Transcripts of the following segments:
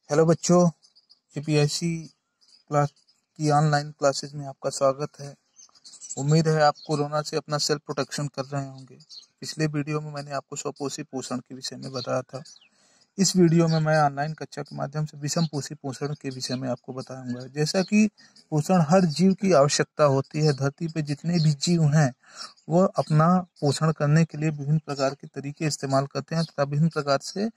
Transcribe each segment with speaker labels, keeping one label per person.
Speaker 1: Hello बच्चों, UPSC class की online classes में आपका स्वागत है। उम्मीद है आप कोरोना से अपना सेल्फ प्रोटेक्शन कर रहे होंगे। पिछले वीडियो में मैंने आपको स्वपोषी पोषण के विषय में बताया था। इस वीडियो में मैं ऑनलाइन कक्षा के माध्यम से विषम पोषी पोषण के विषय में आपको बताऊंगा। जैसा कि पोषण हर जीव की आवश्यकता होती है, धरती पे जितने भी जीव हैं वह अपना पोषण करने के लिए विभिन्न प्रकार के तरीके इस्तेमाल करते हैं तथा विभिन्न प्रकार से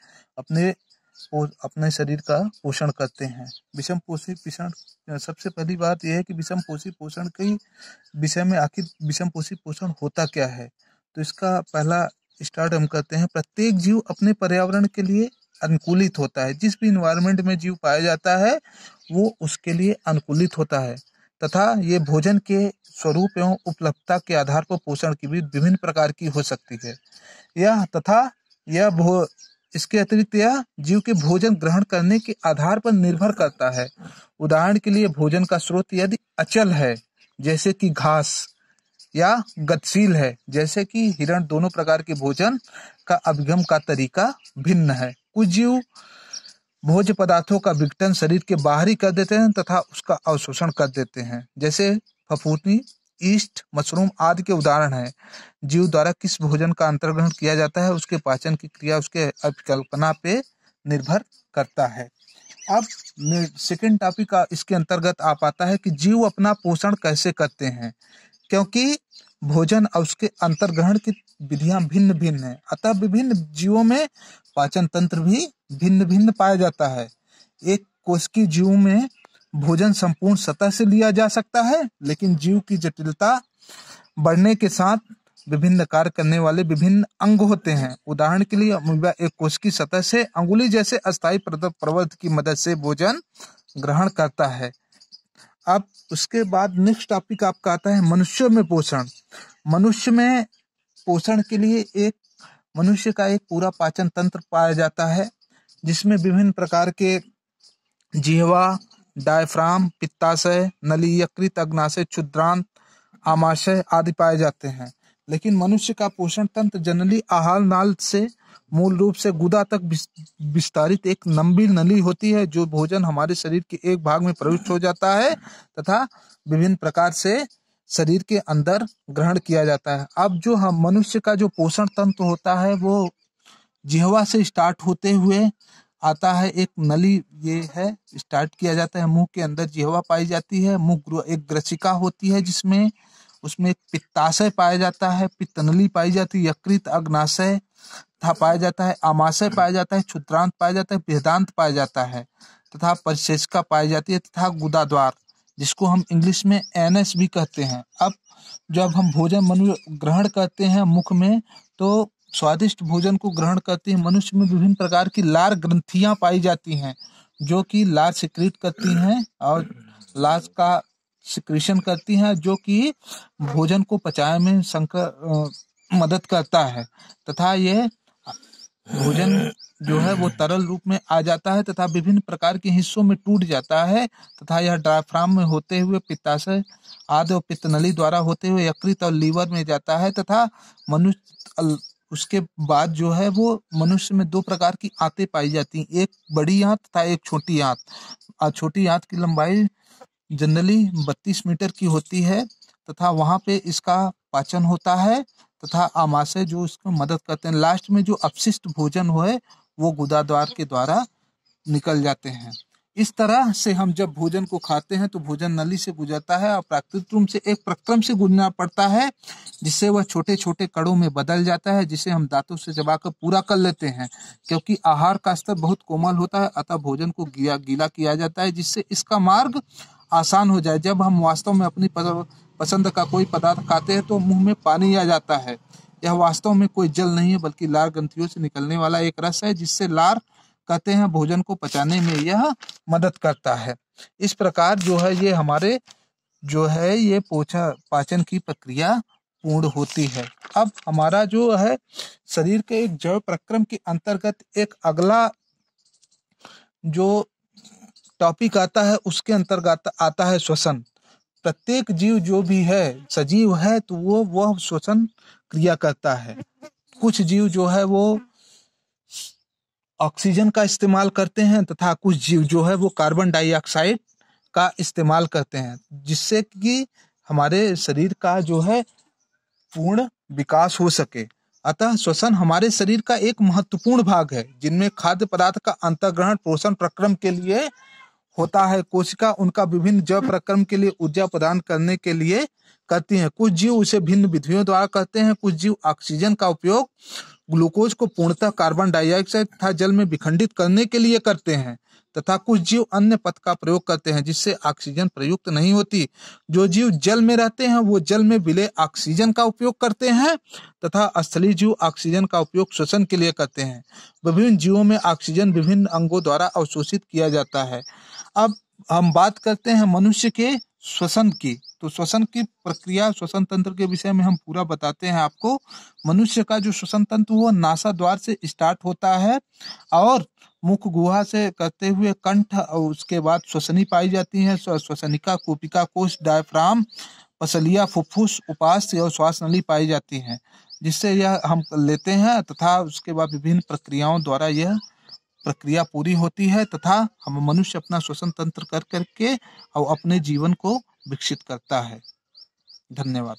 Speaker 1: अपने शरीर का पोषण करते हैं। विषम पोषी पोषण, सबसे पहली बात यह है कि विषम पोषी पोषण के विषय में आखिर विषम पोषी पोषण होता क्या है। तो इसका पहला स्टार्ट हम करते हैं। प्रत्येक जीव अपने पर्यावरण के लिए अनुकूलित होता है। जिस भी इन्वायरमेंट में जीव पाया जाता है वो उसके लिए अनुकूलित होता है तथा ये भोजन के स्वरूप एवं उपलब्धता के आधार पर पोषण की भी विभिन्न प्रकार की हो सकती है। इसके अतिरिक्त यह जीव के भोजन ग्रहण करने के आधार पर निर्भर करता है। उदाहरण के लिए भोजन का स्रोत यदि अचल है जैसे कि घास या गतिशील है जैसे कि हिरण, दोनों प्रकार के भोजन का अभिगम का तरीका भिन्न है। कुछ जीव भोज्य पदार्थों का विघटन शरीर के बाहर ही कर देते हैं तथा उसका अवशोषण कर देते हैं, जैसे फफूंदी, ईस्ट, मशरूम आदि के उदाहरण हैं। जीव द्वारा किस भोजन का अंतर्ग्रहण किया जाता है उसके पाचन की क्रिया उसके अभिकल्पना पे निर्भर करता है। अब सेकेंड टॉपिक का इसके अंतर्गत आ पाता है कि जीव अपना पोषण कैसे करते हैं, क्योंकि भोजन और उसके अंतर्ग्रहण की विधियां भिन्न भिन्न है, अतः विभिन्न जीवों में पाचन तंत्र भी भिन्न भिन्न पाया जाता है। एक कोशिकीय जीव में भोजन संपूर्ण सतह से लिया जा सकता है, लेकिन जीव की जटिलता बढ़ने के साथ विभिन्न कार्य करने वाले विभिन्न अंग होते हैं। उदाहरण के लिए अमीबा एक कोशिकीय सतह से अंगुली जैसे अस्थायी प्रवर्ध की मदद से भोजन ग्रहण करता है। अब उसके बाद नेक्स्ट टॉपिक आपका आता है मनुष्य में पोषण। मनुष्य में पोषण के लिए मनुष्य का एक पूरा पाचन तंत्र पाया जाता है, जिसमें विभिन्न प्रकार के जिह्वा, डायफ्राम, पित्ताशय, नली, यकृत, अग्नाशय, क्षुद्रांत, आमाशय आदि पाए जाते हैं। लेकिन मनुष्य का पोषण तंत्र जनरली आहार नाल से मूल रूप से गुदा तक विस्तारित एक लंबी नली होती है, जो भोजन हमारे शरीर के एक भाग में प्रविष्ट हो जाता है तथा विभिन्न प्रकार से शरीर के अंदर ग्रहण किया जाता है। अब जो हम मनुष्य का जो पोषण तंत्र होता है वो जिह्वा से स्टार्ट होते हुए आता है। एक नली ये है, स्टार्ट किया जाता है, मुंह के अंदर जिह्वा पाई जाती है, मुंह एक ग्रसिका होती है जिसमें उसमें एक पित्ताशय पाया जाता है, पित्तनली पाई जाती है, यकृत, अग्नाशय तथा पाया जाता है, आमाशय पाया जाता है, क्षुद्रांत पाया जाता है, बृहदांत पाया जाता है तथा परिशेषिका पाई जाती है तथा गुदाद्वार, जिसको हम इंग्लिश में एनस भी कहते हैं। अब जब हम भोजन मनुष्य ग्रहण करते हैं मुख में, तो स्वादिष्ट भोजन को ग्रहण करते हैं मनुष्य में विभिन्न प्रकार की लार ग्रंथियां पाई जाती हैं, जो कि लार सिक्रीट करती हैं और लार का सिक्रीशन करती हैं, जो कि भोजन को पचाने में मदद करता है तथा यह भोजन जो है वो तरल रूप में आ जाता है तथा विभिन्न प्रकार के हिस्सों में टूट जाता है तथा यह डायफ्राम में होते हुए पित्ताशय आदि और पित्तनली द्वारा होते हुए यकृत और लीवर में जाता है तथा मनुष्य उसके बाद जो है वो मनुष्य में दो प्रकार की आंतें पाई जाती हैं, एक बड़ी आंत तथा एक छोटी आंत। छोटी आंत की लंबाई जनरली 32 मीटर की होती है तथा वहां पे इसका पाचन होता है तथा आमाशय जो इसको मदद करते हैं। लास्ट में जो अपशिष्ट भोजन हो है वो गुदाद्वार के द्वारा निकल जाते हैं। इस तरह से हम जब भोजन को खाते हैं तो भोजन नली से गुजरता है और प्राकृतिक रूप से एक प्रक्रम से गुजरना पड़ता है, जिससे वह छोटे छोटे कणों में बदल जाता है, जिसे हम दांतों से चबाकर पूरा कर लेते हैं। क्योंकि आहार का स्तर बहुत कोमल होता है, अतः भोजन को गीला किया जाता है, जिससे इसका मार्ग आसान हो जाए। जब हम वास्तव में अपनी पसंद का कोई पदार्थ खाते हैं तो मुंह में पानी आ जाता है। यह वास्तव में कोई जल नहीं है, बल्कि लार ग्रंथियों से निकलने वाला एक रस है, जिससे लार कहते हैं भोजन को पचाने में यह मदद करता है। इस प्रकार जो है ये हमारे जो है ये पाचन की प्रक्रिया पूर्ण होती है। अब हमारा जो है शरीर के एक जैव प्रक्रम के अंतर्गत एक अगला जो टॉपिक आता है उसके अंतर्गत आता है श्वसन। प्रत्येक जीव जो भी है सजीव है तो वह श्वसन क्रिया करता है। कुछ जीव जो है वो ऑक्सीजन का इस्तेमाल करते हैं तथा कुछ जीव जो है वो कार्बन डाइऑक्साइड का इस्तेमाल करते हैं, जिससे कि हमारे शरीर का जो है पूर्ण विकास हो सके। अतः श्वसन हमारे शरीर का एक महत्वपूर्ण भाग है, जिनमें खाद्य पदार्थ का अंतर्ग्रहण पोषण प्रक्रम के लिए होता है। कोशिका उनका विभिन्न जैव प्रक्रम के लिए ऊर्जा प्रदान करने के लिए करती हैं। कुछ जीव उसे भिन्न विधियों द्वारा करते हैं। कुछ जीव ऑक्सीजन का उपयोग ग्लूकोज को पूर्णतः कार्बन डाइऑक्साइड तथा जल में विखंडित करने के लिए करते हैं, तथा कुछ जीव अन्य पथ का प्रयोग करते हैं जिससे ऑक्सीजन प्रयुक्त नहीं होती। जो जीव जल में रहते हैं वो जल में विलय ऑक्सीजन का उपयोग करते हैं, तथा स्थलीय जीव ऑक्सीजन का उपयोग श्वसन के लिए करते हैं। विभिन्न जीवों में ऑक्सीजन विभिन्न अंगों द्वारा अवशोषित किया जाता है। अब हम बात करते हैं मनुष्य के श्वसन की। तो श्वसन की प्रक्रिया, श्वसन तंत्र के विषय में हम पूरा बताते हैं आपको। मनुष्य का जो श्वसन तंत्र वो नासा द्वार से स्टार्ट होता है और मुख गुहा से करते हुए कंठ, और उसके बाद श्वसनी पाई जाती है। श्वसनिका, कूपिका कोश, डायफ्राम, पसलिया, फुफ्फुस, उपास्थि और श्वास नली पाई जाती हैं, जिससे यह हम लेते हैं तथा उसके बाद विभिन्न प्रक्रियाओं द्वारा यह प्रक्रिया पूरी होती है तथा हम मनुष्य अपना श्वसन तंत्र कर करके और अपने जीवन को विकसित करता है। धन्यवाद।